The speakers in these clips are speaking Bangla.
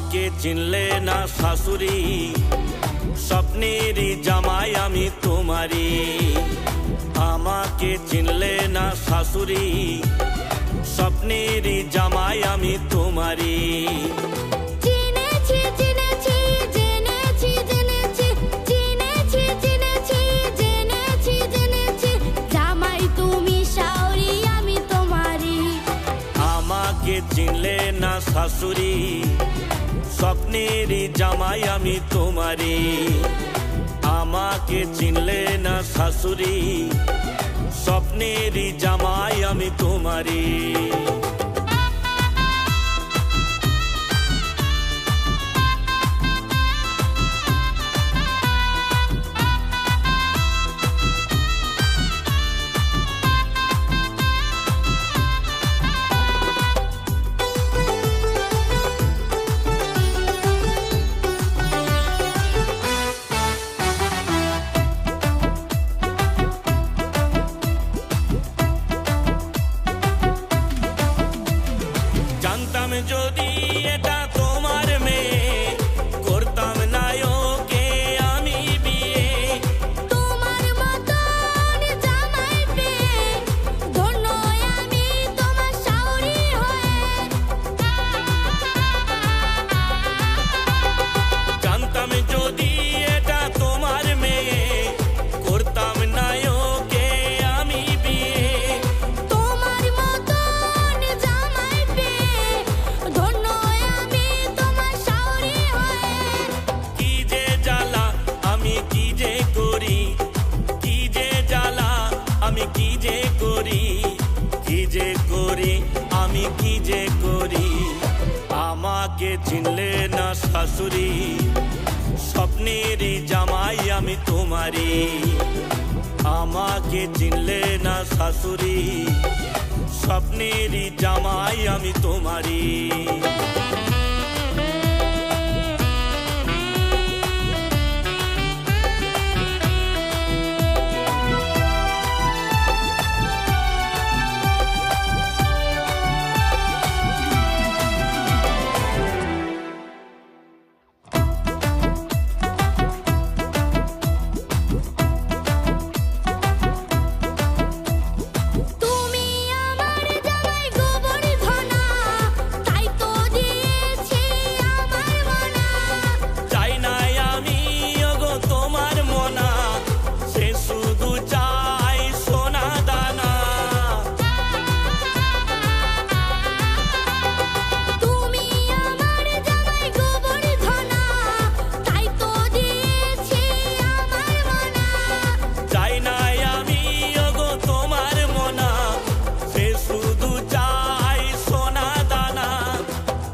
আমাকে চিনলে না শাশুড়ি, স্বপ্নেরই জামাই আমি তোমারি। আমাকে চিনলে না শাশুড়ি, স্বপ্নেরই জামাই আমি তোমারি। চিনলে না শাশুড়ি, স্বপ্নেরই জামাই আমি তোমারি। আমাকে চিনলে না শাশুড়ি, স্বপ্নেরই জামাই আমি তোমারি। যদি এটা তোমার মেয়ে, করতাম না ওকে আমি বিয়ে। তোমার মতন জামাই পেয়ে ধন্য আমি তোমার শাশুড়ি হয়ে। জানতাম যদি এটা তোমার মেয়ে, করতাম না ওকে আমি বিয়ে। তোমার মতন জামাই পেয়ে ধন্য আমি তোমার শাশুড়ি হয়ে। কি যে জ্বালা আমি কি যে করি, কি যে জ্বালা আমি কি যে করি, কি যে করি আমি কি যে করি। আমাকে চিনলে না শাশুড়ি, স্বপ্নেরই জামাই আমি তোমারি। আমাকে চিনলে না শাশুড়ি, স্বপ্নেরই জামাই আমি তোমারি। তুমি আমার জামাই গোবর্ধনা, তাই তো দিয়েছি আমার মনা। চাই নাই আমি ওগো তোমার মনা, সে শুধু চাই সোনা দানা। তুমি আমার জামাই গোবর্ধনা, তাই তো দিয়েছি আমার মনা। চাই নাই আমি ওগো তোমার মনা, সে শুধু চাই সোনা দানা।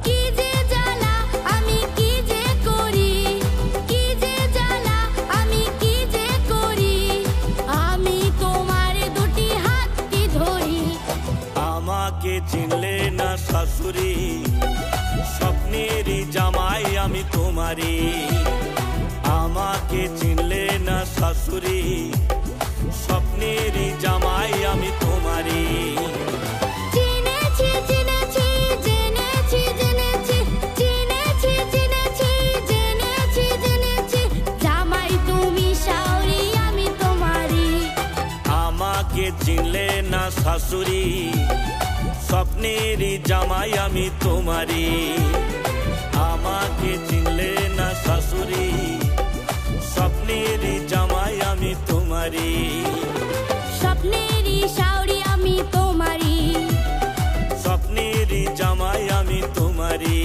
কি যে জ্বালা আমি কি যে করি, কি যে জ্বালা আমি কি যে করি। আমি তোমার দুটি হাতটি ধরি। আমাকে চিনলে না শাশুড়ি, স্বপ্নেরই জামাই আমি তোমারি। আমাকে চিনলে না শাশুড়ি, স্বপ্নেরই জামাই আমি তোমারি। চিনেছি চিনেছি জেনেছি জেনেছি, চিনেছি চিনেছি জেনেছি জেনেছি, জামাই তুমি শাশুড়ি আমি তোমারি। আমাকে চিনলে না শাশুড়ি, স্বপ্নেরই জামাই আমি তোমারি। আমাকে চিনলে না শাশুড়ি, স্বপ্নেরই জামাই আমি তোমারি। স্বপ্নেরই শাশুড়ি আমি তোমারি। স্বপ্নেরই জামাই আমি তোমারি।